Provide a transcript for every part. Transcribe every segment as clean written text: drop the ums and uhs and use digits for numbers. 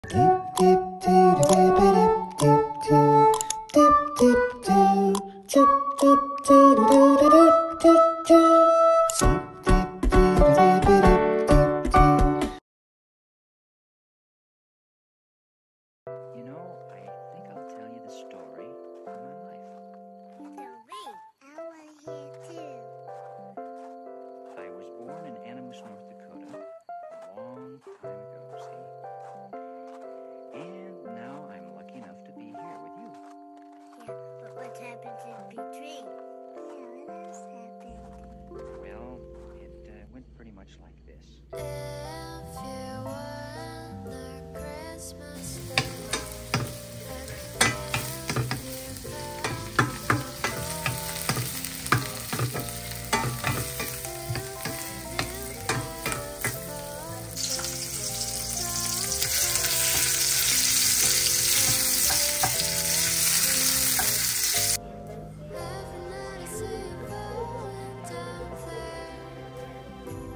What happened in between? Yeah, what else happened? Well, it went pretty much like this. If you were Christmas Day,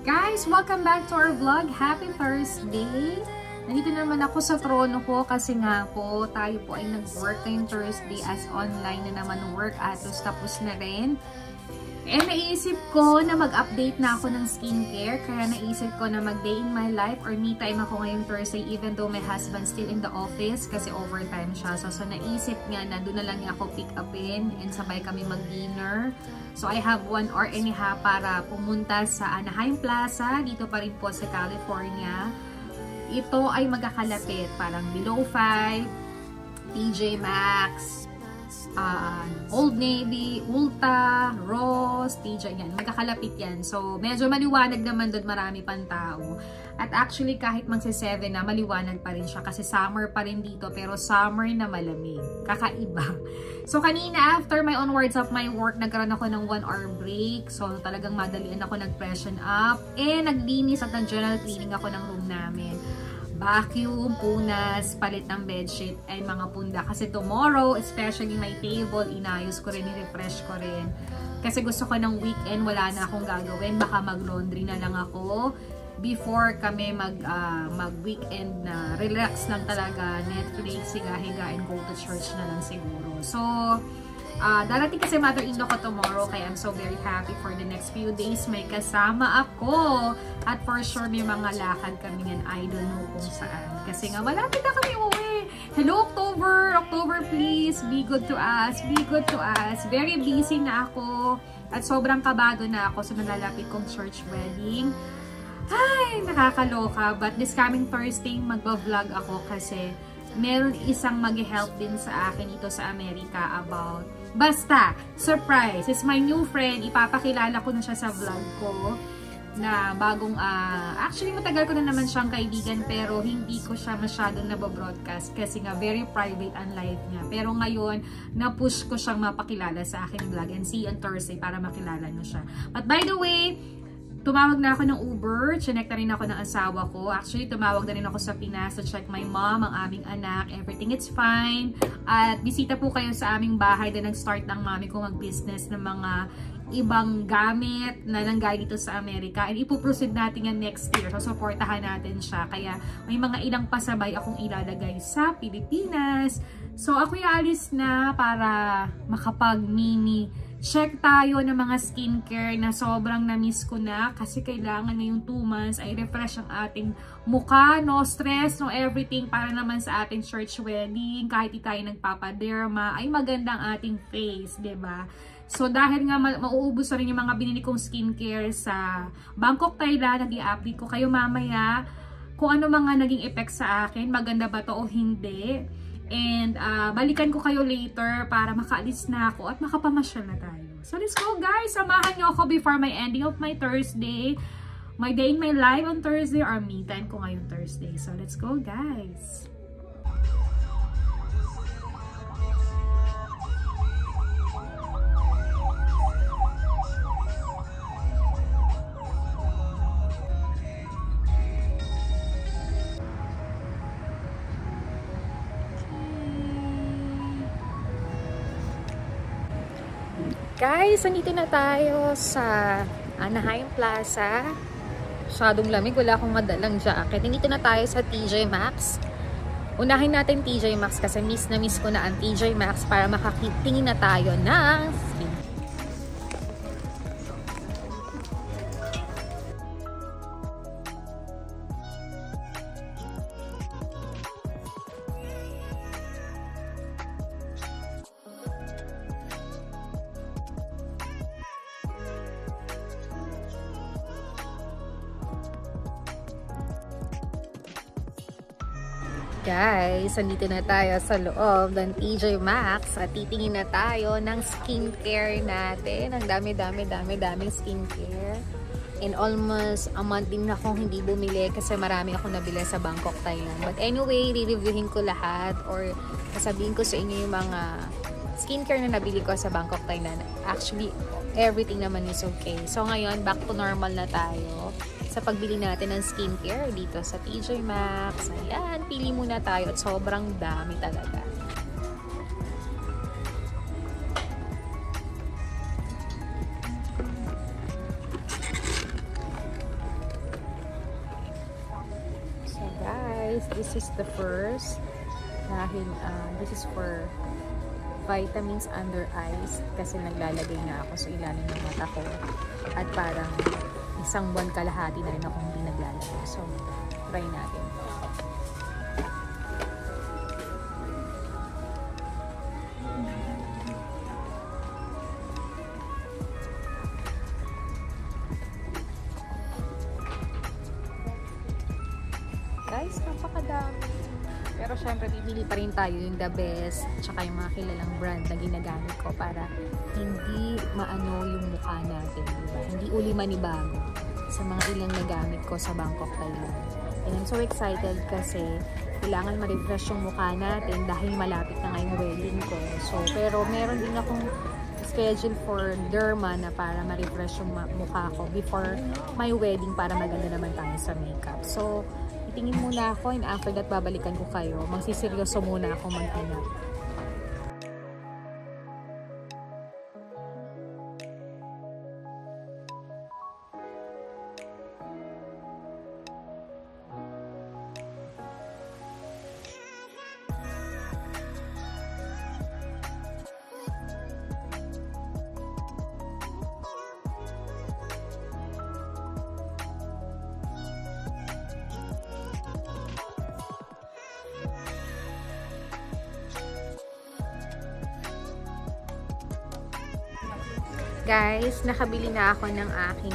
Guys, welcome back to our vlog. Happy Thursday! Nandito naman ako sa trono ko kasi nga po, tayo po ay nag-work ngayong Thursday as online na naman work at tapos na rin. And naisip ko na mag-update na ako ng skincare, kaya naisip ko na mag-day in my life or me time ako ngayong Thursday even though my husband still in the office kasi overtime siya. So naisip nga na doon na lang niya ako pick upin and sabay kami mag-dinner. So I have 1 hour and a half para pumunta sa Anaheim Plaza, dito pa rin po sa California. Ito ay magkakalapit, parang Below 5, TJ Maxx, Old Navy, Ulta, Ross, TJ, yan. Magkakalapit yan. So, medyo maliwanag naman doon, marami pang tao. At actually, kahit magsi-7 na, maliwanag pa rin siya. Kasi summer pa rin dito, pero summer na malamig. Kakaiba. So, kanina, after my onwards of my work, nagkaroon ako ng 1 hour break. So, talagang madalian ako nag-freshen up. Naglinis at nag-general cleaning ako ng room namin. Vacuum, punas, palit ng bedsheet, ay mga punda. Kasi tomorrow, especially my table, inayos ko rin, i-refresh ko rin. Kasi gusto ko ng weekend, wala na akong gagawin. Baka mag-laundry na lang ako. Before kami mag-weekend na relax lang talaga, Netflix, higa-higa, and go to church na lang siguro. So, darating kasi mother-in-law ko tomorrow, kaya I'm so very happy for the next few days. May kasama ako. At for sure, may mga lakad kami yan. I don't know kung saan. Kasi nga, malapit na kami uwi. Hello, October! October, please. Be good to us. Be good to us. Very busy na ako. At sobrang kabado na ako sa nalalapit kong church wedding. Ay, nakakaloka. But this coming Thursday, magba-vlog ako kasi meron isang mag-help din sa akin ito sa Amerika about, basta, surprise, it's my new friend, ipapakilala ko na siya sa vlog ko, na bagong, actually matagal ko na naman siyang kaibigan pero hindi ko siya masyadong nababroadcast kasi nga very private ang life niya. Pero ngayon, na-push ko siyang mapakilala sa aking vlog and see you on Thursday para makilala niyo siya. But by the way, tumawag na ako ng Uber, chinek na rin ako ng asawa ko. Actually, tumawag na rin ako sa Pinas to check my mom, ang aming anak. Everything is fine. At bisita po kayo sa aming bahay na nag-start ng mami ko mag-business ng mga ibang gamit na nanggay dito sa Amerika. And ipuproceed natin yan next year. So, supportahan natin siya. Kaya may mga ilang pasabay akong ilalagay sa Pilipinas. So, ako alis na para makapag-mini check tayo ng mga skincare na sobrang na-miss ko na kasi kailangan na yung 2 months ay refresh ang ating mukha, no stress, no everything para naman sa ating church wedding. Kahit di tayo nagpapaderma, ay maganda ang ating face, diba? So dahil nga mauubos na rin yung mga binili kong skincare sa Bangkok, Thailand, nag-i-update ko kayo mamaya kung ano mga naging effect sa akin, maganda ba to o hindi. And balikan ko kayo later para makaalis na ako at makapamasyal na tayo. So let's go guys! Samahan niyo ako before my ending of my Thursday. My day in my life on Thursday or me time ko ngayong Thursday. So let's go guys! Guys, nandito na tayo sa Anaheim Plaza. Masyadong lamig, wala akong madalang jacket. Nandito na tayo sa TJ Maxx. Unahin natin TJ Maxx kasi miss na miss ko na ang TJ Maxx para makakitingin na tayo ng skin. Guys, andito na tayo sa loob ng TJ Maxx at titingin na tayo ng skincare natin. Ang daming skincare. And almost a month din akong hindi bumili kasi marami akong nabili sa Bangkok, Thailand. But anyway, re-reviewin ko lahat or sasabihin ko sa inyo yung mga skincare na nabili ko sa Bangkok, Thailand. Actually, everything naman is okay. So ngayon, back to normal na tayo sa pagbili natin ng skincare dito sa TJ Maxx. Ayan, pili muna tayo at sobrang dami talaga. So guys, this is the first. Dahil this is for vitamins under eyes kasi naglalagay na ako sa ilalim ng mata ko at parang isang buwan kalahati na rin ako hindi naglalagay. So, try natin. Guys, napakadami. Pero syempre, pipili pa rin tayo yung the best tsaka yung mga kilalang brand na ginagamit ko para hindi maano yung mukha natin, diba? Hindi uli manibago sa mga ilang nagamit ko sa Bangkok, Thailand. And I'm so excited kasi kailangan ma-refresh yung mukha natin dahil malapit na nga yung wedding ko. So, pero meron din akong schedule for derma na para ma-refresh yung mukha ko before my wedding para maganda naman tayo sa makeup. So, tingin muna ako and after that babalikan ko kayo. Magsiseryoso muna ako maghanap. Guys, nakabili na ako ng aking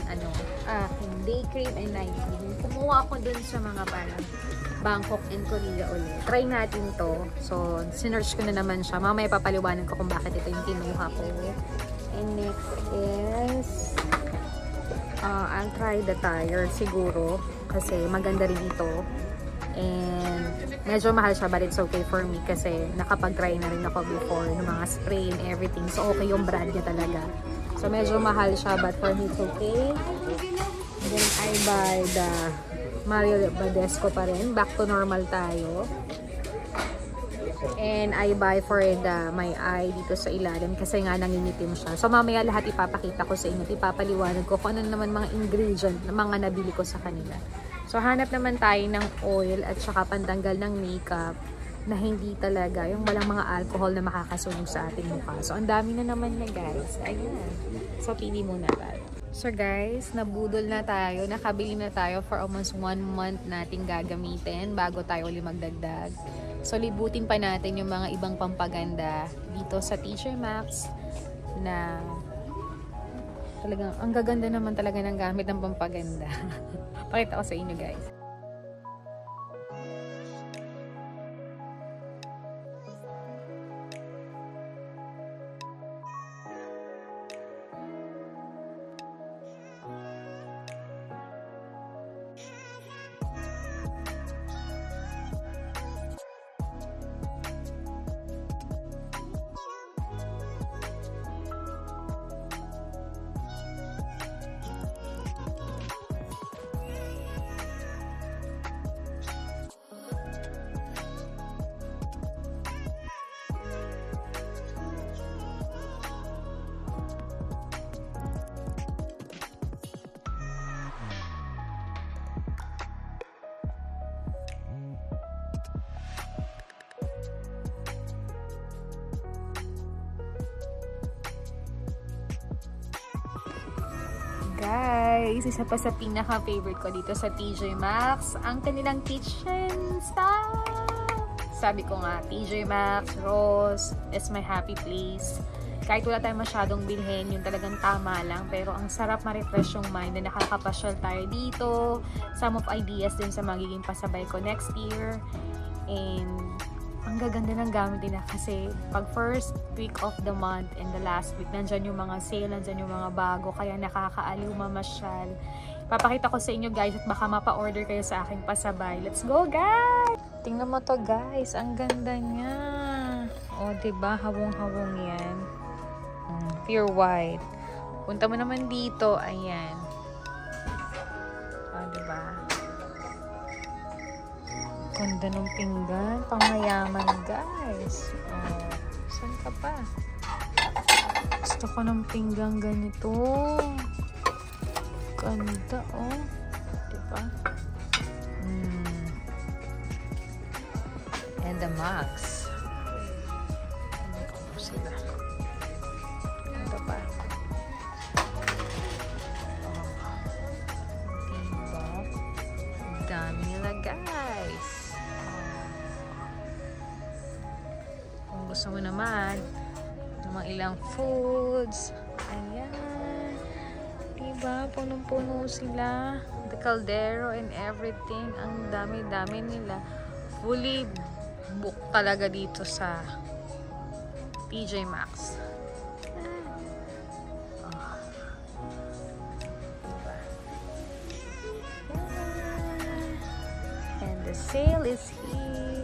day cream and night cream. Kumuha ako dun sa mga parang Bangkok and Korea ulit. Try natin to. So, sinearch ko na naman siya. Mamaya papaliwanan ko kung bakit ito yung kinuha ko. And next is I'll try the tire siguro kasi maganda rin ito. And medyo mahal siya but it's okay for me kasi nakapag-try na rin ako before ng mga spray and everything. So, okay yung brand niya talaga. So, medyo mahal siya, but for me, it's okay. And then, I buy the Mario Badescu pa rin. Back to normal tayo. And I buy for my eye dito sa ilalim kasi nga nangingitim siya. So, mamaya lahat ipapakita ko sa inyo. Ipapaliwanag ko kung ano naman mga ingredient na mga nabili ko sa kanila. So, hanap naman tayo ng oil at saka pantanggal ng makeup na hindi talaga, yung walang mga alcohol na makakasunog sa ating mukha. So, ang dami na naman na guys. Ayan. So, pili muna tayo. So, guys, nabudol na tayo. Nakabili na tayo for almost 1 month nating gagamitin bago tayo ulit magdagdag. So, libutin pa natin yung mga ibang pampaganda dito sa TJ Maxx na talagang, ang gaganda naman talaga ng gamit ng pampaganda. Pakita ko sa inyo, guys. Guys, isa pa sa pinaka-favorite ko dito sa TJ Maxx, ang kanilang kitchen staff. Sabi ko nga, TJ Maxx, Ross, is my happy place. Kahit wala tayong masyadong bilhin, yun talagang tama lang. Pero ang sarap ma-refresh yung mind na nakakapasyal tayo dito. Some of ideas din sa magiging pasabay ko next year. And ang gaganda ng gamit din na kasi pag first week of the month and the last week, nandyan yung mga sale, nandyan yung mga bago, kaya nakakaaliw mamasyal. Papakita ko sa inyo guys at baka mapa-order kayo sa aking pasabay. Let's go guys! Tingnan mo to guys, ang ganda niya. O diba, hawong-hawong yan. Pure white. Punta mo naman dito, ayan. O diba? Ganda ng pinggan. Pangmayaman, guys. Oh, saan ka pa? Gusto ko ng pinggan ganito. Ganda, oh. Diba? And the Max. Ano sila? Ganda pa. Oh. Diba? Dami nila, guys. Gusto mo naman mga ilang foods, ayan, diba, punong-puno sila, the caldero and everything, ang dami-dami nila, fully book talaga dito sa TJ Maxx. Diba? And the sale is here.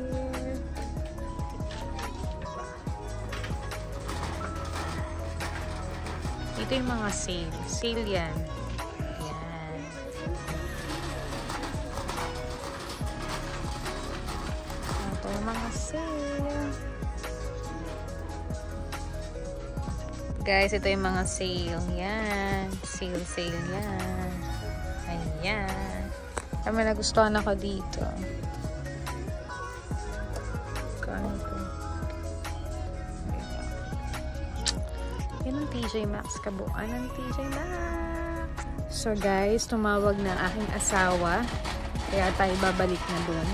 Ito yung mga sale. Sale yan. Yan. Ito yung mga sale. Guys, ito yung mga sale. Yan. Sale, sale yan. Ayan. Kami nagustuhan ako dito. Yan ang TJ Maxx, kabuuan ng TJ Maxx. So guys, tumawag na aking asawa. Kaya tayo babalik na dun.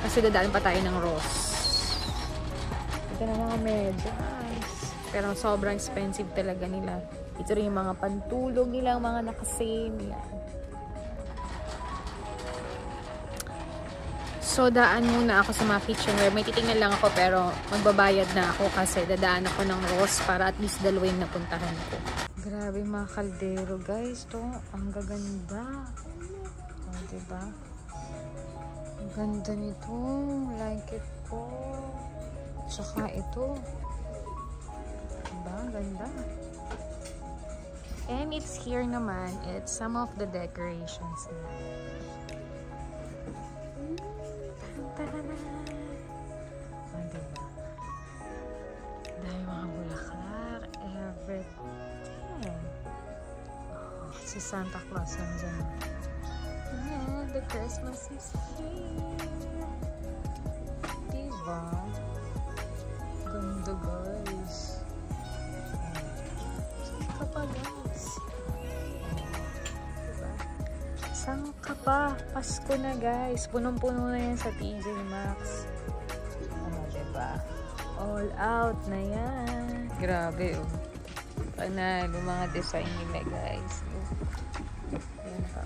Kasi dadaan pa tayo ng Ross. Ito na mga medyas. Pero sobrang expensive talaga nila. Ito rin yung mga pantulog nila, mga nakasale. Yan. So, daan muna ako sa mga kitchenware. May titingnan lang ako pero magbabayad na ako kasi dadaan ako ng Ross para at least dalawa yung napuntahan ko. Grabe mga kaldero guys. To, ang gaganda. O, diba? Ang ganda nito. Like it po. Tsaka ito. Diba? Ganda. And it's here naman. It's some of the decorations na. Oh, diba? Dahil mga bulaklak, everything. Oh, si Santa Claus nandyan. Yeah, the Christmas is here. Diba? Ganda guys. Saan ka pa guys? Saan ka pa? Pasko na guys. Punong-puno na yan sa TJ Maxx. Ano, diba? All out na yan. Grabe, oh. Panalo mga design nila guys. Yan pa.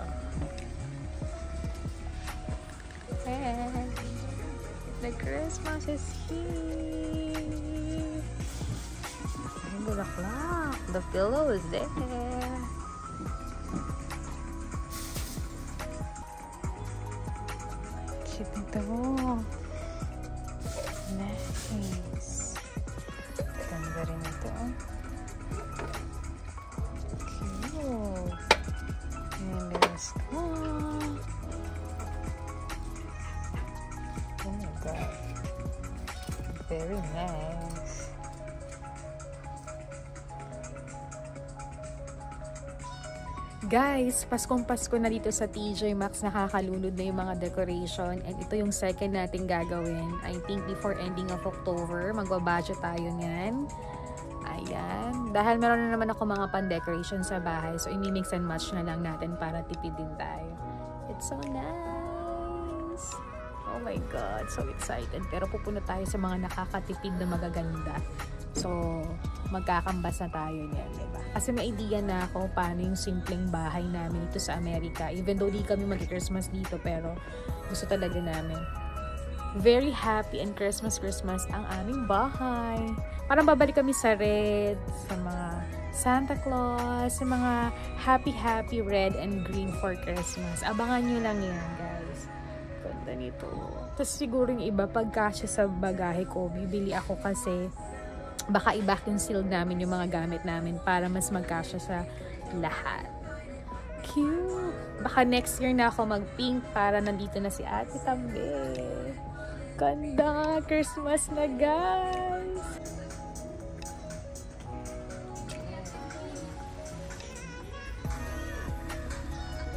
And the Christmas is here. Ang bulaklak. The pillow is there. Ito. Nice. Ganda rin ito. Cute. And there's one. Oh my god. Very nice. Guys, Paskong Pasko na dito sa TJ Maxx, nakakalunod na yung mga decoration and ito yung second nating gagawin. I think before ending of October, magbabudget tayo niyan. Ayan. Dahil meron na naman ako mga pan-decoration sa bahay. So, ini-mix and match na lang natin para tipid din tayo. It's so nice. Oh my God. So excited. Pero pupunta tayo sa mga nakakatipid na magaganda. So, magkakambas na tayo niyan, diba? Kasi may idea na ako paano yung simpleng bahay namin dito sa Amerika. Even though di kami mag-Christmas dito, pero gusto talaga namin. Very happy and Christmas ang aming bahay. Parang babalik kami sa red, sa mga Santa Claus, sa mga happy red and green for Christmas. Abangan nyo lang yan, guys. Ganda nito. Tapos siguro yung iba, pagkasya sa bagahe ko, bibili ako kasi baka i-vacuum seal namin yung mga gamit namin para mas magkasya sa lahat. Cute! Baka next year na ako mag-pink para nandito na si Ate Tambe. Ganda! Christmas na, guys!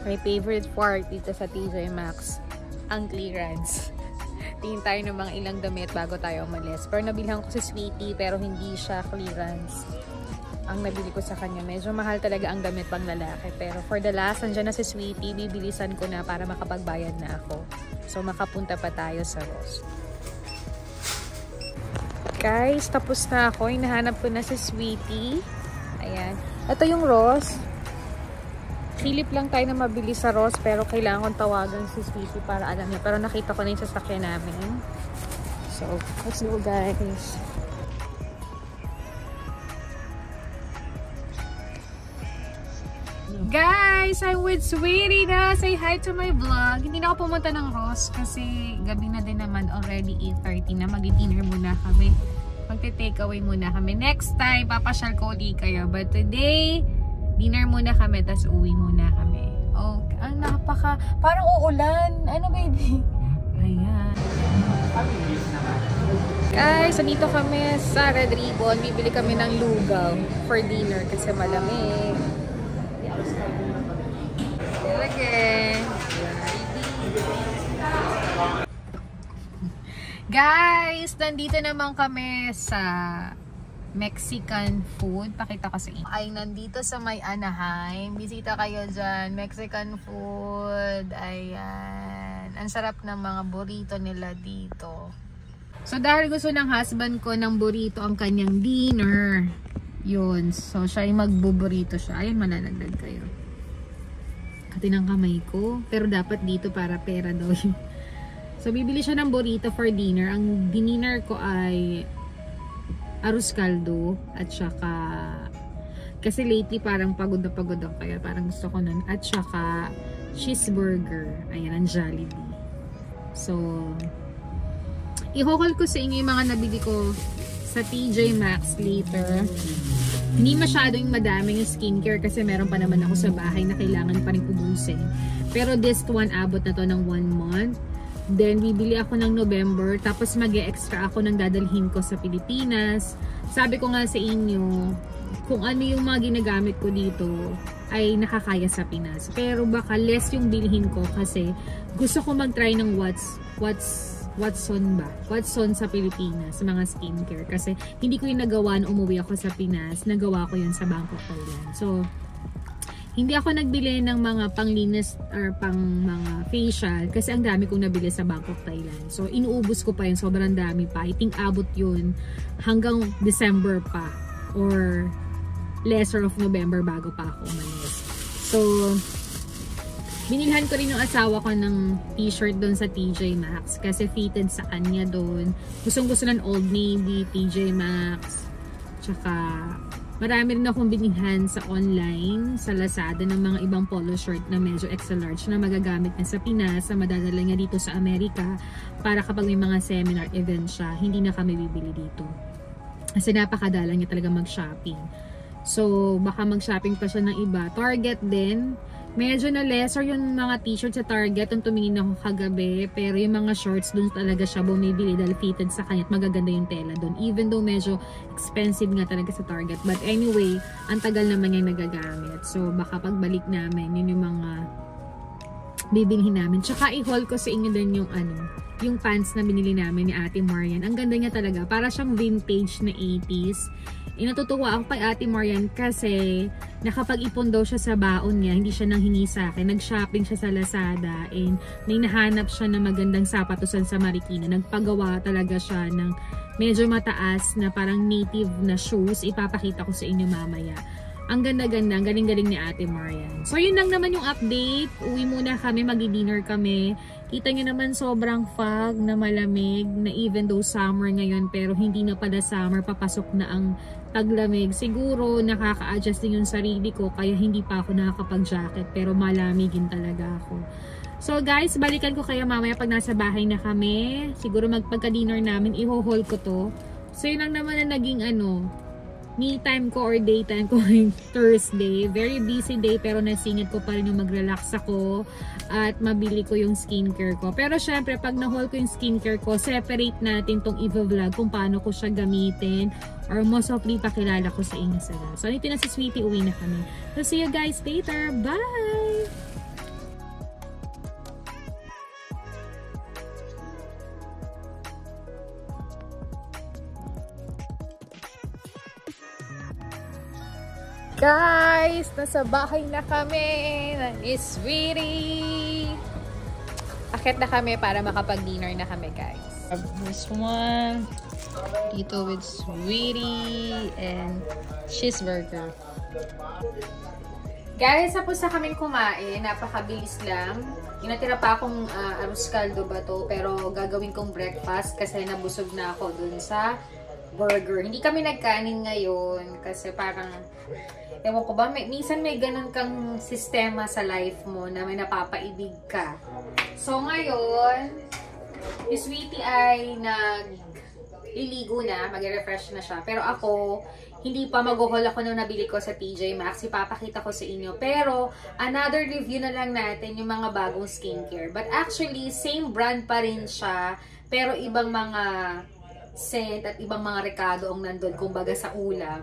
My favorite part dito sa TJ Maxx, ang clearance. Tingin tayo ng mga ilang damit bago tayo umalis. Pero nabilhan ko si Sweetie pero hindi siya clearance. Ang nabili ko sa kanya. Medyo mahal talaga ang damit pang lalaki. Pero for the last, andyan na si Sweetie. Bibilisan ko na para makapagbayad na ako. So makapunta pa tayo sa Ross. Guys, tapos na ako. Hinahanap ko na si Sweetie. Ayan. Ito yung Ross. Silip lang tayo na mabili sa Ross pero kailangan kong tawagan si Sweetie para alam niya. Pero nakita ko na yung sasakyan namin. So, let's go, guys. Guys, I'm with Sweetie na. Say hi to my vlog. Hindi na ako pumunta ng Ross kasi gabi na din naman, already 8:30 na. Mag-dinner muna kami. Magte-takeaway muna kami. Next time, papasyal ko ulit kayo. But today, dinner muna kami, tas uwi muna kami. Oh, ang napaka, parang uulan. Ano, baby? Ayan. Guys, nandito kami sa Red Ribbon. Bibili kami ng lugaw for dinner kasi malamig. Again. Guys, nandito naman kami sa Mexican food. Pakita ko sa inyo. Ay, nandito sa may Anaheim. Bisita kayo dyan. Mexican food. Ayan. Ang sarap ng mga burrito nila dito. So, dahil gusto ng husband ko ng burrito ang kanyang dinner. Yun. So, siya yung magbuburrito siya. Ayun, malalagdag kayo. Kati ng kamay ko. Pero dapat dito para pera daw yun. So, bibili siya ng burrito for dinner. Ang dinner ko ay arroz caldo at saka kasi lately parang pagod na pagod ako kaya parang gusto ko nun at saka cheeseburger. Ayan, ang Jollibee. So, i-haul ko sa inyo yung mga nabili ko sa TJ Maxx later. Hindi masyadong madaming skincare kasi meron pa naman ako sa bahay na kailangan pa rin ubusin. Pero this one, abot na to ng 1 month. Then, bibili ako ng November. Tapos, mag-e-extra ako ng dadalhin ko sa Pilipinas. Sabi ko nga sa inyo, kung ano yung mga ginagamit ko dito, ay nakakaya sa Pinas. Pero, baka less yung bilhin ko kasi gusto ko mag-try ng Watson sa Pilipinas, sa mga skincare. Kasi, hindi ko yung nagawa na umuwi ako sa Pinas. Nagawa ko yun sa Bangkok, Thailand. So, hindi ako nagbili ng mga panglinis or pang mga facial kasi ang dami kong nabili sa Bangkok, Thailand. So, inuubos ko pa yun. Sobrang dami pa. I think abot yun hanggang December pa or lesser of November bago pa ako umalis. So, binilhan ko rin yung asawa ko ng t-shirt doon sa TJ Maxx kasi fitted sa kanya doon. Gustong-gusto ng Old Navy, TJ Maxx, tsaka marami rin akong binilhan sa online, sa Lazada ng mga ibang polo shirt na medyo extra large na magagamit na sa Pinas, na madadala niya dito sa Amerika para kapag may mga seminar event siya, hindi na kami bibili dito. Kasi napakadala niya talaga mag-shopping. So, baka mag-shopping pa siya ng iba. Target din. Medyo na lesser yung mga t-shirt sa Target. Yung tumingin ako kagabi. Pero yung mga shorts, dun talaga siya bumibili dahil fitted sa kanya at magaganda yung tela dun. Even though medyo expensive nga talaga sa Target. But anyway, ang tagal naman yung nagagamit. So, baka pagbalik namin, yun yung mga bibilhin namin. Tsaka i-haul ko sa inyo din yung yung pants na binili namin ni Ate Marian. Ang ganda niya talaga. Para siyang vintage na 80s. Natutuwa ako kay Ate Marian kasi nakapag-ipon daw siya sa baon niya. Hindi siya nanghingi sa akin. Nag-shopping siya sa Lazada and may nahanap siya ng magandang sapatusan sa Marikina. Nagpagawa talaga siya ng medyo mataas na parang native na shoes. Ipapakita ko sa inyo mamaya. Ang ganda-ganda, ang galing-galing ni Ate Marian. So, yun lang naman yung update. Uwi muna kami, mag-dinner kami. Kita nyo naman sobrang fog na malamig, na even though summer ngayon, pero hindi na pala summer, papasok na ang taglamig. Siguro, nakaka-adjust din yung sarili ko, kaya hindi pa ako nakakapag-jacket, pero malamigin talaga ako. So, guys, balikan ko kaya mamaya pag nasa bahay na kami. Siguro magpagka-dinner namin, i-haul ko to. So, yun lang naman na naging me time ko or daytime ko yung Thursday. Very busy day pero nasingit ko pa rin yung mag-relax ako at mabili ko yung skincare ko. Pero syempre pag na-haul ko yung skincare ko, separate natin tong i-vlog kung paano ko siya gamitin or most of pakilala ko sa inyo sila. So dito na si Sweetie, uwi na kami. So see you guys later. Bye! Guys, nasa bahay na kami ni Sweetie. Akit na kami para makapag-dinner na kami, guys. This one, dito with Sweetie and cheeseburger. Guys, tapos na kaming kumain. Napakabilis lang. Inatira pa akong arroz caldo ba to, pero gagawin kong breakfast kasi nabusog na ako dun sa burger. Hindi kami nagkanin ngayon kasi parang ewan ko ba, minsan may ganun kang sistema sa life mo na may napapaibig ka. So, ngayon, yung Sweetie ay nag-iligo na, mag-refresh na siya. Pero ako, hindi pa mag-haul ako nung nabili ko sa TJ Maxx. Ipapakita ko sa inyo. Pero, another review na lang natin yung mga bagong skincare. But actually, same brand pa rin siya. Pero ibang mga scent at ibang mga rekado ang nandun, kumbaga sa ulam.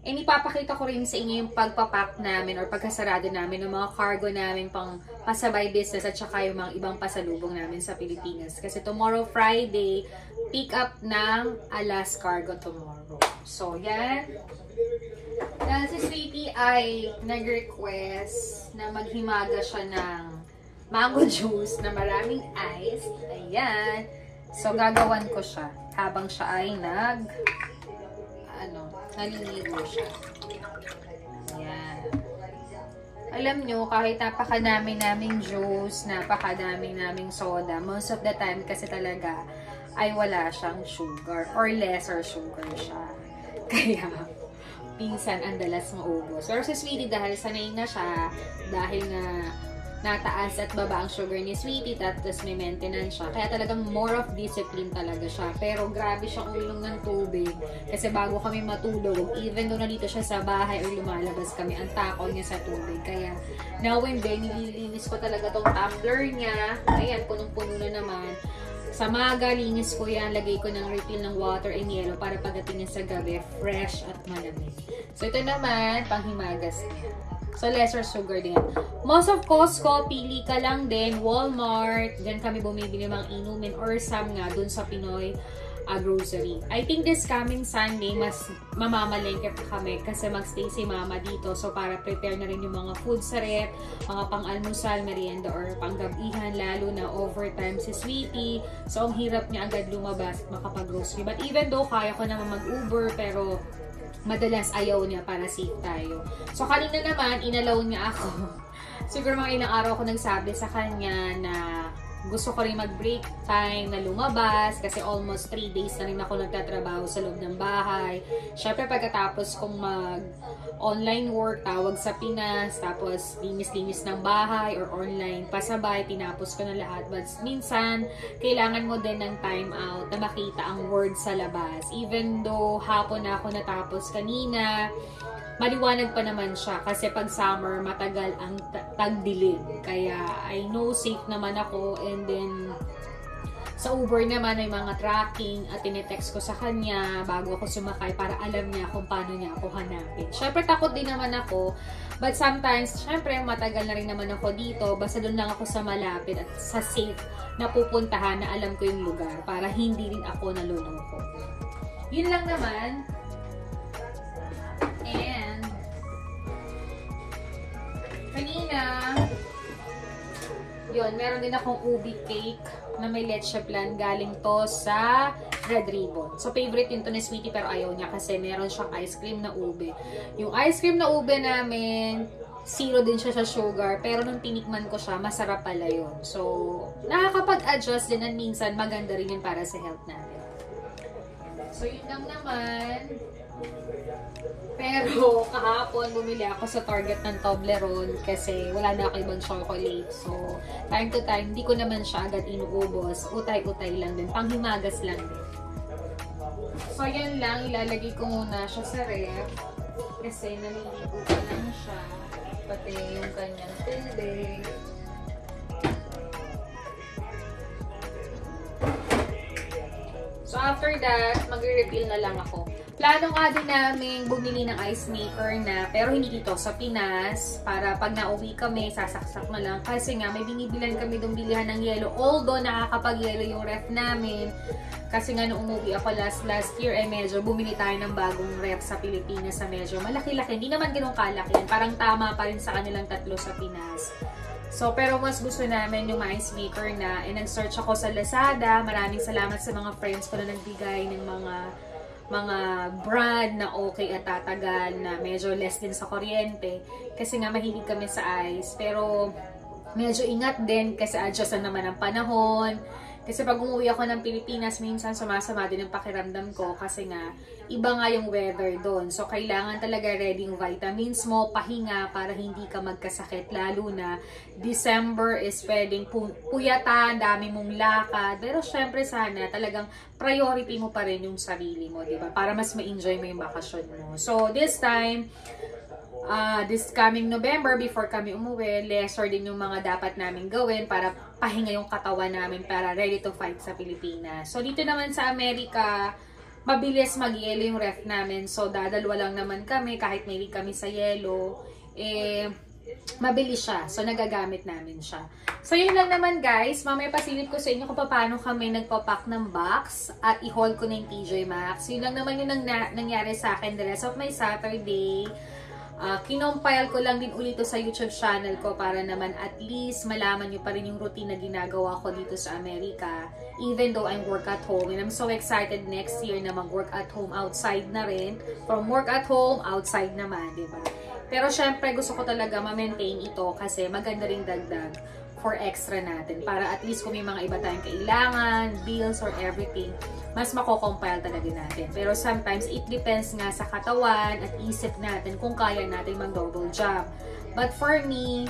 And ipapakita ko rin sa inyo yung pagpapack namin or pagkasarado namin ng mga cargo namin pang pasabay business at saka yung mga ibang pasalubong namin sa Pilipinas. Kasi tomorrow Friday, pick up ng Alas Cargo tomorrow. So, yan. Dahil si Sweetie ay nag-request na maghimaga siya ng mango juice na maraming ice. Ayan. So, gagawan ko siya habang siya ay naliligo siya. Ayan. Alam nyo, kahit napakadami naming juice, napakadami naming soda, most of the time kasi talaga ay wala siyang sugar or lesser sugar siya. Kaya, pinsan ang dalas maubos. Pero si Sweetie, dahil sanay na siya, dahil nga nataas at baba ang sugar ni Sweetie, tapos may maintenance siya. Kaya talagang more of discipline talaga siya. Pero grabe siyang uminom ng tubig. Kasi bago kami matulog, even though nandito siya sa bahay or lumalabas kami, ang takaw niya sa tubig. Kaya now and then, nililinis ko talaga tong tumbler niya. Ayan, punong-puno na naman. Sa maga, linis ko yan. Lagay ko ng refill ng water and yellow para pagdating niya sa gabi, fresh at malamig. So ito naman, panghimagas niya. So, lesser sugar din. Most of Costco, pili ka lang din. Walmart, dyan kami bumibili mga inumin or some nga dun sa Pinoy grocery. I think this coming Sunday, mas mamamalengke pa kami kasi magstay si Mama dito. So, para prepare na rin yung mga food sa rep, mga pang-almusal, merienda, or pang-gabihan, lalo na overtime si Sweetie. So, ang hirap niya agad lumabas at makapag-grocery. But even though kaya ko naman mag-Uber, pero madalas ayaw niya para safe tayo. So, kanina naman, inalaw niya ako. Siguro mga ilang araw ako nagsabi sa kanya na gusto ko rin mag-break time na lumabas kasi almost 3 days na rin ako nagtatrabaho sa loob ng bahay. Syempre, pagkatapos kong mag-online work, tawag sa Pinas, tapos linis-linis ng bahay or online pasabay, tinapos ko na lahat. But minsan, kailangan mo din ng time out na makita ang word sa labas. Even though hapon na ako natapos kanina, maliwanag pa naman siya kasi pag summer matagal ang tagdilim. Kaya I know safe naman ako and then Sa Uber naman may mga tracking at tinetext ko sa kanya bago ako sumakay para alam niya kung paano niya ako hanapin. Syempre takot din naman ako, but sometimes, syempre matagal na rin naman ako dito, basta doon lang ako sa malapit at sa safe na pupuntahan na alam ko yung lugar para hindi rin ako nalulungkot. Yun lang naman. And kanina, yun, meron din akong ubi cake na may leche flan. Galing to sa Red Ribbon. So, favorite yun to ni Sweetie pero ayaw niya kasi meron siyang ice cream na ube. Yung ice cream na ube namin, zero din siya sa sugar. Pero nung tinikman ko siya, masarap pala yun. So, nakakapag-adjust din and minsan maganda rin yun para sa health natin. So, yun lang naman. Pero kahapon bumili ako sa Target ng Toblerone kasi wala na ako ibang chocolate. So, time to time, hindi ko naman siya agad inuubos. Utay-utay lang din. Panghimagas lang din. So, yan lang. Ilalagay ko muna siya sa ref. Kasi naliligo ko lang siya. Pati yung kanyang tubig. So, after that, magre-refill na lang ako. Plano nga din namin bumili ng ice maker na, pero hindi dito sa Pinas. Para pag nauwi kami, sasaksak na lang. Kasi nga, may binibilan kami doon bilihan ng yelo. Although, nakakapag-yelo yung ref namin. Kasi nga, nung umuwi ako last year, medyo bumili tayo ng bagong ref sa Pilipinas na medyo malaki-laki. Hindi naman ganun kalaki. Parang tama pa rin sa kanilang tatlo sa Pinas. So, pero mas gusto namin yung ice maker na. And nag-search ako sa Lazada. Maraming salamat sa mga friends ko na nagbigay ng mga brand na okay at tatagal na medyo less din sa kuryente. Kasi nga mahilig kami sa ice. Pero medyo ingat din kasi adjust na naman ang panahon. Kasi pag umuwi ako ng Pilipinas, minsan sumasama din ang pakiramdam ko kasi nga iba nga yung weather doon. So, kailangan talaga ready yung vitamins mo, pahinga para hindi ka magkasakit. Lalo na December is pwedeng puyatan, dami mong lakad. Pero syempre sana talagang priority mo pa rin yung sarili mo, diba? Para mas ma-enjoy mo yung bakasyon mo. So, this time, this coming November, before kami umuwi, lesser din yung mga dapat namin gawin para pahinga yung katawan namin para ready to fight sa Pilipinas. So, dito naman sa Amerika, mabilis mag-yelo yung ref namin. So, dadalwa lang naman kami, kahit may kami sa yelo, mabilis siya. So, nagagamit namin siya. So, yun lang naman guys. Mamaya pasilip ko sa inyo kung paano kami nagpapack ng box at i-haul ko na yung TJ Maxx. Yun lang naman yung nangyari sa akin the rest of my Saturday. Kinompile ko lang din ulit sa YouTube channel ko para naman at least malaman nyo pa rin yung routine na ginagawa ko dito sa Amerika. Even though I'm work at home. And I'm so excited next year na mag-work at home outside na rin. From work at home, outside naman, diba? Pero syempre gusto ko talaga ma-maintain ito kasi maganda ring dagdag for extra natin. Para at least kung may mga iba tayong kailangan, bills or everything, mas mako-compile talaga natin. Pero sometimes, it depends nga sa katawan at isip natin kung kaya natin mag-double job. But for me,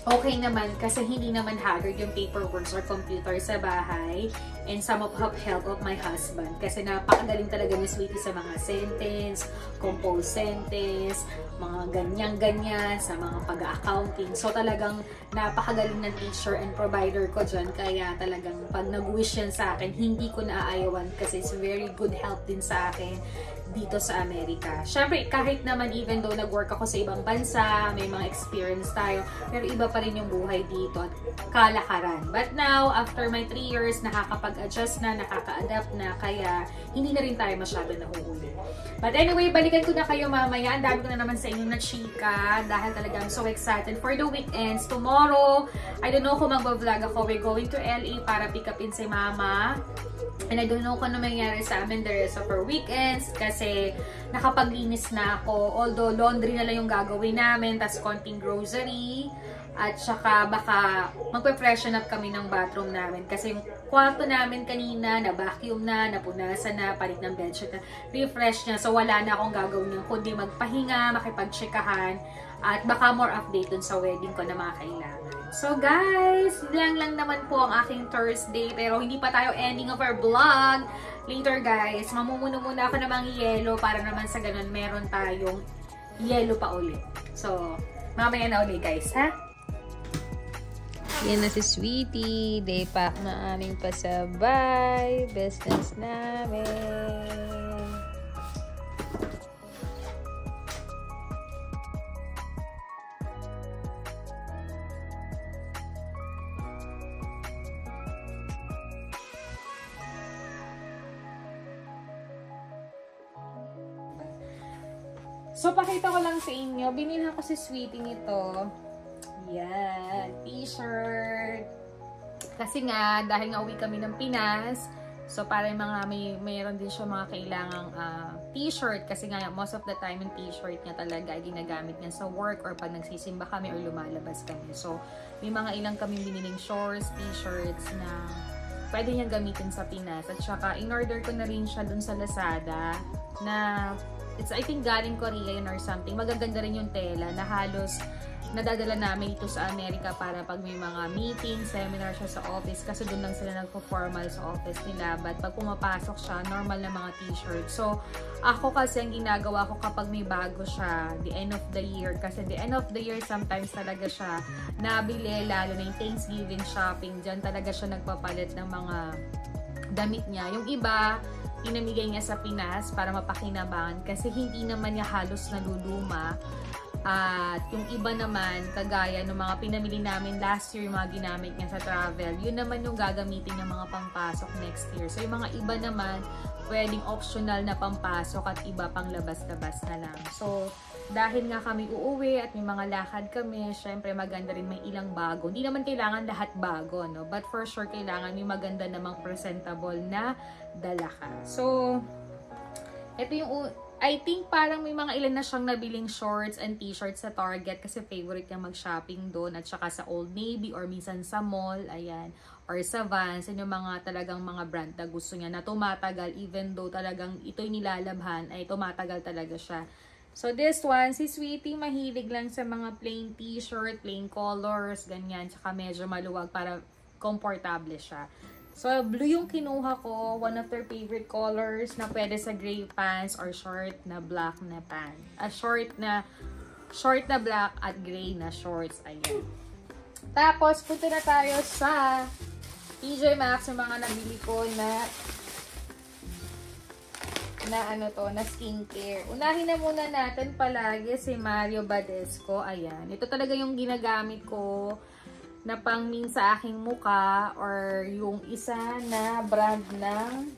okay naman kasi hindi naman haggard yung paperwork or computer sa bahay. And some of help of my husband. Kasi napakagaling talaga ni Sweetie sa mga sentence, compose sentence, mga ganyan-ganyan, sa mga pag-accounting. So talagang napakagaling ng teacher and provider ko dyan. Kaya talagang pag nag-wish yan sa akin, hindi ko naaayawan kasi it's very good help din sa akin dito sa Amerika. Syempre, kahit naman even though nag-work ako sa ibang bansa, may mga experience tayo, pero iba pa rin yung buhay dito at kalakaran. But now, after my 3 years, nakakapag-adjust na, nakaka-adapt na, kaya hindi na rin tayo masyado nahuhuli. But anyway, balikan ko na kayo mamaya. Ang dami ko na naman sa inyo na chika dahil talagang so excited for the weekends. Tomorrow, I don't know kung mag-vlog ako. We're going to LA para pick upin si Mama. And I don't know kung ano mangyari sa amin the rest of our weekends kasi nakapaglinis na ako. Although laundry na lang yung gagawin namin, tas konting grocery. At saka baka magpe-freshen up kami ng bathroom namin kasi yung kwarto namin kanina na vacuum na, napunasan na, palit ng bedsheet na, refresh niya. So wala na akong gagawin yung kundi magpahinga, makipag-checkahan at baka more update dun sa wedding ko na mga kailangan. So guys, lang naman po ang aking Thursday pero hindi pa tayo ending of our vlog. Later guys, mamumuno muna ako ng mga yelo para naman sa ganun meron tayong yelo pa ulit. So, mamaya na ulit guys, ha? Yan na si Sweetie. Day pack na aming pasabay. Business namin. So, pakita ko lang sa inyo. Binilhan ko si Sweetie nito. Yan. T-shirt. Kasi nga, dahil nga uwi kami ng Pinas, so para yung mga mayroon din siya mga kailangang t-shirt. Kasi nga, most of the time, yung t-shirt niya talaga ay ginagamit niya sa work or pag nagsisimba kami or lumalabas kami. So, may mga ilang kami biniling shorts, t-shirts na pwede niyang gamitin sa Pinas. At saka, in-order ko na rin siya dun sa Lazada na I think galing Korea yun or something. Magaganda rin yung tela na halos nadadala namin ito sa Amerika para pag may mga meeting, seminar siya sa office kasi doon lang sila nagpo-formal sa office nila. But pag pumapasok siya, normal na mga t-shirt. So, ako kasi ang ginagawa ko kapag may bago siya, the end of the year. Kasi the end of the year, sometimes talaga siya nabili, lalo na yung Thanksgiving shopping. Diyan talaga siya nagpapalit ng mga damit niya. Yung iba, pinamigay niya sa Pinas para mapakinabangan kasi hindi naman niya halos naluluma. At yung iba naman, kagaya ng mga pinamili namin last year, yung mga ginamit niya sa travel, yun naman yung gagamitin ng mga pampasok next year. So yung mga iba naman, pwedeng optional na pampasok at iba pang labas-labas na lang. So, dahil nga kami uuwi at may mga lakad kami, syempre maganda rin may ilang bago. Hindi naman kailangan lahat bago, no? But for sure, kailangan may maganda namang presentable na dala ka. So, ito yung, I think parang may mga ilan na siyang nabiling shorts and t-shirts sa Target kasi favorite niya mag-shopping doon at saka sa Old Navy or minsan sa mall, ayan, or sa Vans, yung mga talagang mga brand na gusto niya na tumatagal even though talagang ito'y nilalabhan, ay tumatagal talaga siya. So, this one, si Sweetie, mahilig lang sa mga plain t-shirt, plain colors, ganyan. Tsaka medyo maluwag para komportable siya. So, blue yung kinuha ko. One of their favorite colors na pwede sa gray pants or short na black na pants. Short na black at gray na shorts. Ayan. Tapos, punta na tayo sa TJ Maxx, yung mga nabili ko na skincare. Unahin na muna natin palagi si Mario Badescu. Ayan. Ito talaga yung ginagamit ko na pangmin sa aking muka or yung isa na brand ng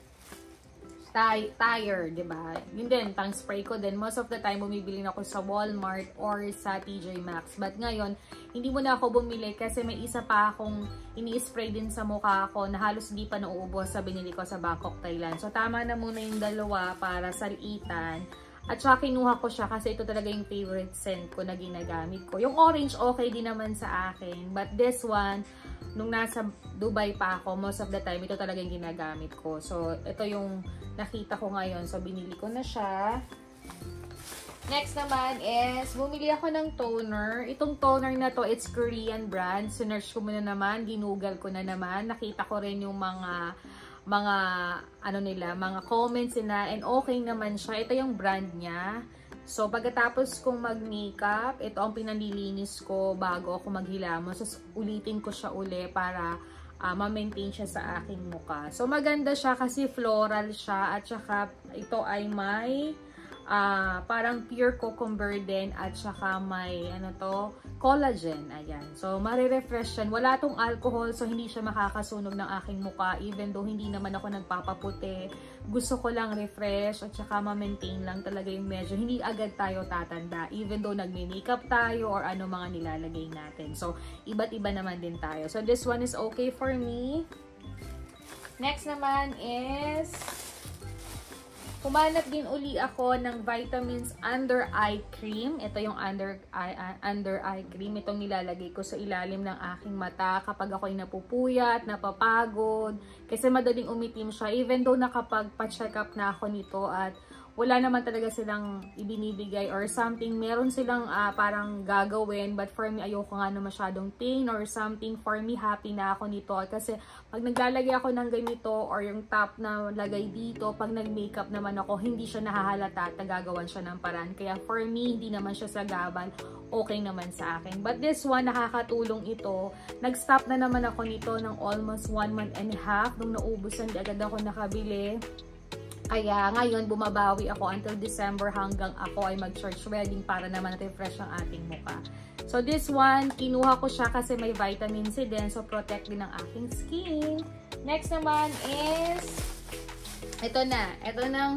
tire, diba? Yun din, pang spray ko din. Most of the time, bumibili na ako sa Walmart or sa TJ Maxx. But ngayon, hindi mo na ako bumili kasi may isa pa akong ini-spray din sa mukha ko na halos hindi pa nauubos sa binili ko sa Bangkok, Thailand. So, tama na muna yung dalawa para salitan. At saka kinuha ko siya kasi ito talaga yung favorite scent ko na ginagamit ko. Yung orange, okay din naman sa akin. But this one, nung nasa Dubai pa ako, most of the time, ito talaga yung ginagamit ko. So, ito yung nakita ko ngayon. So, binili ko na siya. Next naman is, bumili ako ng toner. Itong toner na to, it's Korean brand. Sinearch ko muna naman, ginugal ko na naman. Nakita ko rin yung mga comments nila and okay naman siya. Ito yung brand niya. So, pagkatapos kong mag-makeup, ito ang pinanlilinis ko bago ako maghilamos. So, ulitin ko siya uli para ma-maintain siya sa aking mukha. So, maganda siya kasi floral siya at saka ito ay may parang pure cucumber din at saka may collagen. Ayan. So, marirefresh yan. Wala tong alcohol so hindi siya makakasunog ng aking mukha even though hindi naman ako nagpapaputi. Gusto ko lang refresh at saka ma-maintain lang talaga yung medyo hindi agad tayo tatanda even though nagme-makeup tayo or ano mga nilalagay natin. So, iba't iba naman din tayo. So, this one is okay for me. Next naman is humanap din uli ako ng Vitamins Under Eye Cream. Ito yung under eye cream. Itong nilalagay ko sa ilalim ng aking mata kapag ako'y napupuyat, napapagod. Kasi madaling umitim siya. Even though nakapagpa-check up na ako nito at wala naman talaga silang ibinibigay or something. Meron silang parang gagawin, but for me, ayoko nga na masyadong pain or something. For me, happy na ako nito. Kasi pag naglalagay ako ng ganito or yung top na lagay dito, pag nag-makeup naman ako, hindi siya nahahalata at nagagawan siya ng paraan. Kaya for me, hindi naman siya sagabal. Okay naman sa akin. But this one, nakakatulong ito. Nag-stop na naman ako nito ng almost 1 month and a half. Nung naubusan, di agad ako nakabili. Kaya ngayon, bumabawi ako until December hanggang ako ay mag-church wedding para naman refresh ang ating mukha. So this one, kinuha ko siya kasi may vitamin C din. So protect din ang aking skin. Next naman is, ito na. Ito ng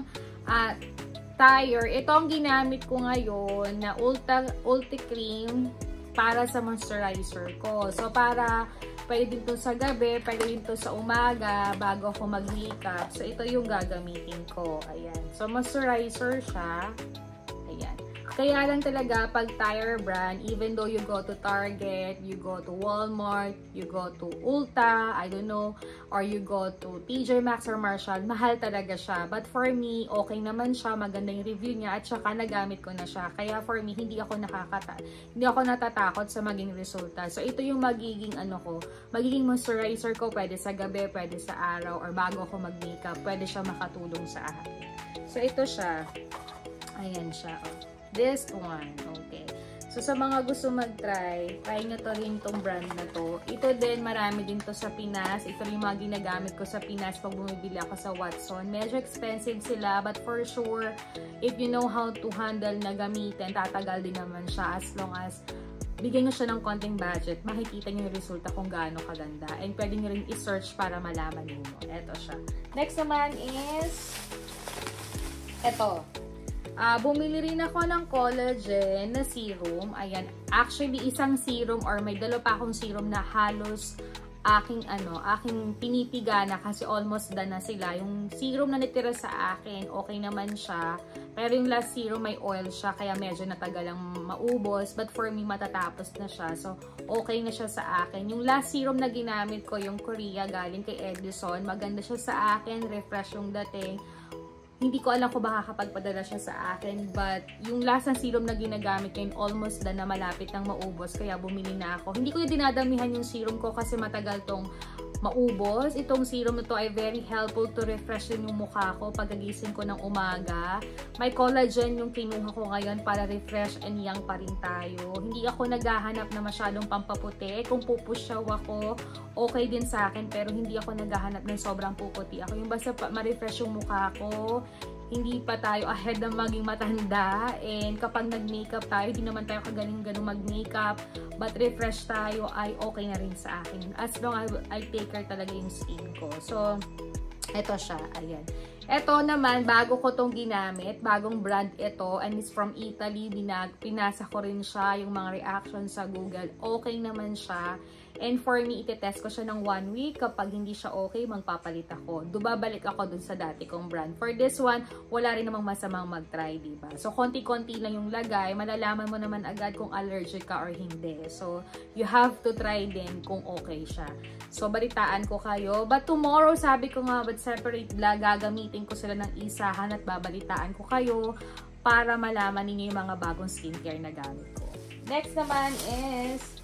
Tire. Ito ang ginamit ko ngayon na Ulti Cream para sa moisturizer ko. So para pwede din to sa gabi, pwede din to sa umaga bago ako mag-makeup. So ito yung gagamitin ko. Ayan. So moisturizer siya. Ayan. Kaya lang talaga pag Tire brand, even though you go to Target, you go to Walmart, you go to Ulta, I don't know, or you go to TJ Maxx or Marshall, mahal talaga siya. But for me, okay naman siya, maganda yung review niya, at saka nagamit ko na siya. Kaya for me, hindi ako natatakot sa maging resulta. So ito yung magiging magiging moisturizer ko, pwede sa gabi, pwede sa araw, or bago ako mag-makeup, pwede siya makatulong sa akin. So ito siya. Ayan siya. This one. Okay. So, sa mga gusto mag-try, try nyo to rin itong brand na to. Ito din, marami din to sa Pinas. Ito rin yung mga ginagamit ko sa Pinas pag bumibili ako sa Watson. Medyo expensive sila, but for sure, if you know how to handle na gamitin, tatagal din naman siya as long as bigyan nyo siya ng konting budget, makikita nyo yung resulta kung gaano kaganda. And pwede nyo rin i-search para malaman nyo. Ito siya. Next naman is ito. Bumili rin ako ng collagen na serum. Ayan. Actually, isang serum or may dalawa pa akong serum na halos aking pinipiga na kasi almost done na sila. Yung serum na natira sa akin, okay naman siya. Pero yung last serum may oil siya kaya medyo natagalang maubos. But for me, matatapos na siya. So, okay na siya sa akin. Yung last serum na ginamit ko, yung Korea galing kay Edison. Maganda siya sa akin. Refresh yung dating. Hindi ko alam kung baka kapagpadala siya sa akin. But yung last na serum na ginagamit ko, almost na malapit nang maubos. Kaya bumili na ako. Hindi ko yung dinadamihan yung serum ko kasi matagal tong maubos. Itong serum na to ay very helpful to refresh yung mukha ko pagkagising ko ng umaga. May collagen yung kinuha ko ngayon para refresh and young pa rin tayo. Hindi ako naghahanap na masyadong pampaputi. Kung pupusyaw ako, okay din sa akin. Pero hindi ako naghahanap ng sobrang puputi ako. Yung basta ma-refresh yung mukha ko. Hindi pa tayo ahead ng maging matanda. And kapag nag-makeup tayo, hindi naman tayo kagaling-galing mag-makeup. But refresh tayo ay okay na rin sa akin. As long as I take care talaga yung skin ko. So, eto siya. Ayan. Eto naman, bago ko tong ginamit. Bagong brand ito. And it's from Italy. Pinasa ko rin siya. Yung mga reactions sa Google. Okay naman siya. And for me, itetest ko siya ng 1 week. Kapag hindi siya okay, magpapalit ako. Babalik ako dun sa dati kong brand. For this one, wala rin namang masamang mag-try, diba? So, konti-konti lang yung lagay. Malalaman mo naman agad kung allergic ka or hindi. So, you have to try din kung okay siya. So, balitaan ko kayo. But tomorrow, sabi ko nga, but separate vlog, gagamitin ko sila ng isahan at babalitaan ko kayo para malaman ninyo yung mga bagong skincare na gamit ko. Next naman is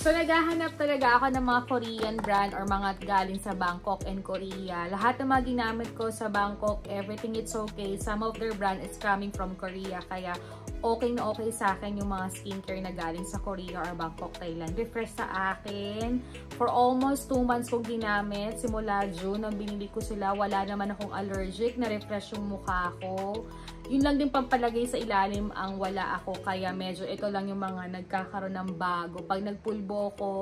so, naghahanap talaga ako ng mga Korean brand or mga galing sa Bangkok and Korea. Lahat ng mga ginamit ko sa Bangkok, everything it's okay. Some of their brand is coming from Korea. Kaya, okay na okay sa akin yung mga skincare na galing sa Korea or Bangkok, Thailand. Refresh sa akin. For almost 2 months kong ginamit. Simula June, nang binili ko sila, wala naman akong allergic. Na-refresh yung mukha ko. Yun lang din pampalagay sa ilalim ang wala ako. Kaya medyo ito lang yung mga nagkakaroon ng bago. Pag nagpulbo ko,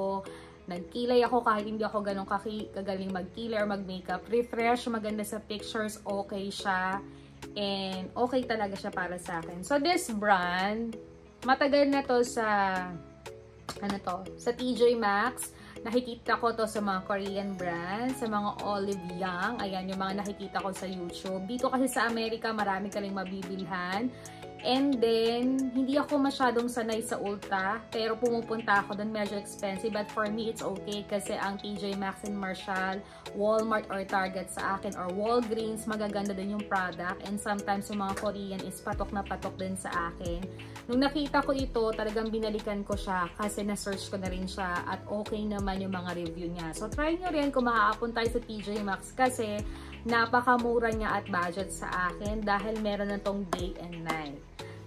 nagkilay ako kahit hindi ako ganun kagaling magkilay or mag-makeup. Refresh, maganda sa pictures, okay siya. And okay talaga siya para sa akin. So this brand, matagal na to sa sa TJ Maxx. Nakikita ko to sa mga Korean brands, sa mga Olive Young. Ayan, yung mga nakikita ko sa YouTube. Dito kasi sa Amerika, marami ka rin mabibilhan. And then, hindi ako masyadong sanay sa Ulta, pero pumupunta ako doon, medyo expensive. But for me, it's okay kasi ang TJ Maxx and Marshall, Walmart or Target sa akin, or Walgreens, magaganda din yung product. And sometimes yung mga Korean is patok na patok din sa akin. Nung nakita ko ito, talagang binalikan ko siya kasi na-search ko na rin siya at okay naman yung mga review niya. So, try nyo rin kung makakapunta sa TJ Maxx kasi napakamura niya at budget sa akin dahil meron na tong day and night.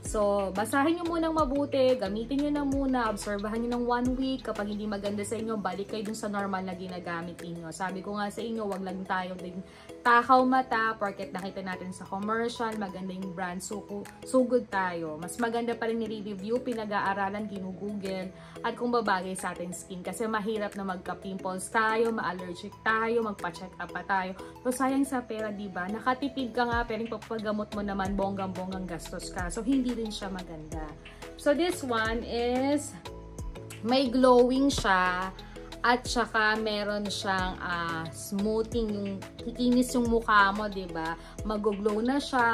So, basahin nyo munang mabuti, gamitin nyo na muna, obserbahan nyo ng 1 week. Kapag hindi maganda sa inyo, balik kayo dun sa normal na ginagamit inyo. Sabi ko nga sa inyo, wag lang tayo din takaw mata, porket nakita natin sa commercial, maganda yung brand, sugod tayo. Mas maganda pa rin nire-review, pinag-aaralan, ginugugel, at kung babagay sa ating skin. Kasi mahirap na magka-pimples tayo, ma-allergic tayo, magpa-check up pa tayo. So, sayang sa pera, diba? Nakatipid ka nga, pero yung papagamot mo naman, bonggang-bonggang gastos ka. So, hindi rin siya maganda. So, this one is may glowing siya at saka meron siyang smoothing, yung kikinis yung mukha mo, diba? Mag-glow na siya.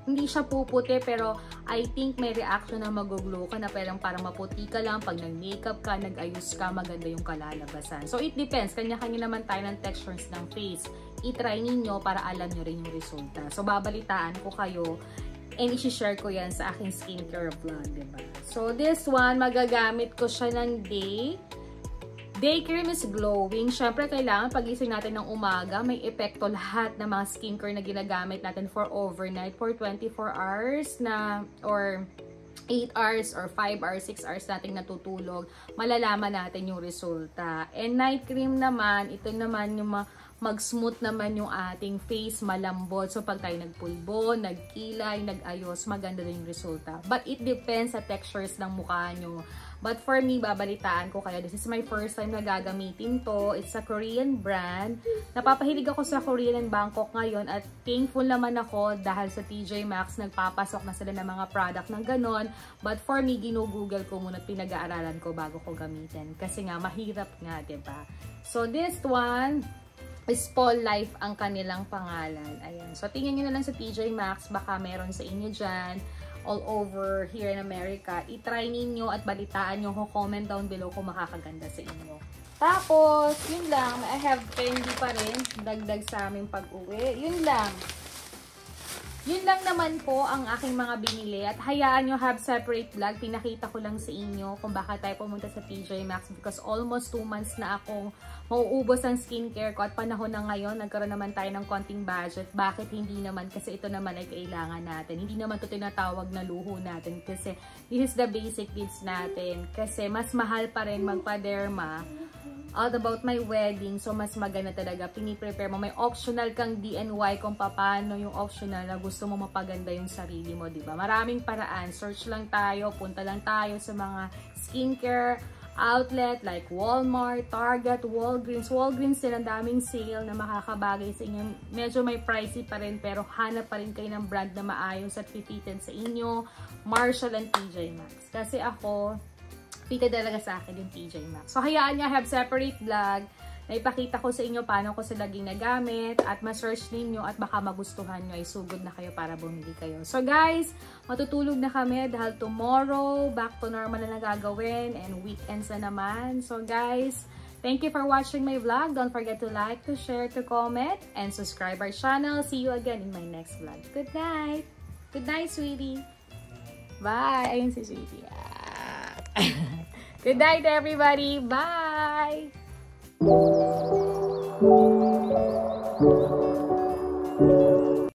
Hindi siya puputi, pero I think may reaction na mag-glow ka na parang maputi ka lang. Pag nag-makeup ka, nag-ayos ka, maganda yung kalalabasan. So, it depends. Kanya-kanya naman tayo ng textures ng face. I-try ninyo para alam nyo rin yung resulta. So, babalitaan ko kayo and i-share ko yan sa aking skincare vlog, diba? So, this one, magagamit ko siya ng day. Day cream is glowing. Siyempre, kailangan pagising natin ng umaga, may epekto lahat ng mga skincare na ginagamit natin for overnight, for 24 hours na, or 8 hours, or 5 hours, 6 hours nating natutulog, malalaman natin yung resulta. And night cream naman, ito naman yung mag-smooth naman yung ating face, malambot. So, pag tayo nagpulbo, nagkilay, nag-ayos, maganda din yung resulta. But it depends sa textures ng mukha nyo. But for me, babalitaan ko kayo. This is my first time na gagamitin to. It's a Korean brand. Napapahilig ako sa Korean and Bangkok ngayon at thankful naman ako dahil sa TJ Maxx nagpapasok na sila ng mga product ng ganon. But for me, ginugoogle ko muna at pinag-aaralan ko bago ko gamitin. Kasi nga, mahirap nga, diba? So, this one is Paul Life ang kanilang pangalan. Ayan. So, tingnan nyo na lang sa TJ Maxx. Baka meron sa inyo dyan. All over here in America. I-try ninyo at balitaan nyo. Comment down below kung makakaganda sa inyo. Tapos, yun lang. I have candy pa rin. Dagdag sa aming pag-uwi. Yun lang. Yun lang naman po ang aking mga binili. At hayaan nyo have separate vlog. Pinakita ko lang sa inyo kung baka tayo pumunta sa TJ Maxx because almost 2 months na akong mauubos ang skincare ko at panahon na ngayon, nagkaroon naman tayo ng konting budget. Bakit hindi naman? Kasi ito naman ay kailangan natin. Hindi naman ito tinatawag na luho natin kasi this is the basic needs natin. Kasi mas mahal pa rin magpa-derma. All about my wedding, so mas maganda talaga. Piniprepare mo. May optional kang DIY kung paano yung optional na gusto mo mapaganda yung sarili mo, diba? Maraming paraan. Search lang tayo, punta lang tayo sa mga skincare outlet like Walmart, Target, Walgreens. Walgreens din ang daming sale na makakabagay sa inyo. Medyo may pricey pa rin pero hanap pa rin kayo ng brand na maayos at fitin sa inyo. Marshall and TJ Maxx. Kasi ako, fitted talaga sa akin yung TJ Maxx. So, hayaan nyo, have separate vlog. Naipakita ko sa inyo paano ko sila ginagamit at ma-search ninyo at baka magustuhan nyo ay sugod na kayo para bumili kayo. So guys, matutulog na kami dahil tomorrow, back to normal na gagawin and weekends na naman. So guys, thank you for watching my vlog. Don't forget to like, to share, to comment, and subscribe our channel. See you again in my next vlog. Good night! Good night, sweetie! Bye! Ayun si sweetie. Good night, everybody! Bye!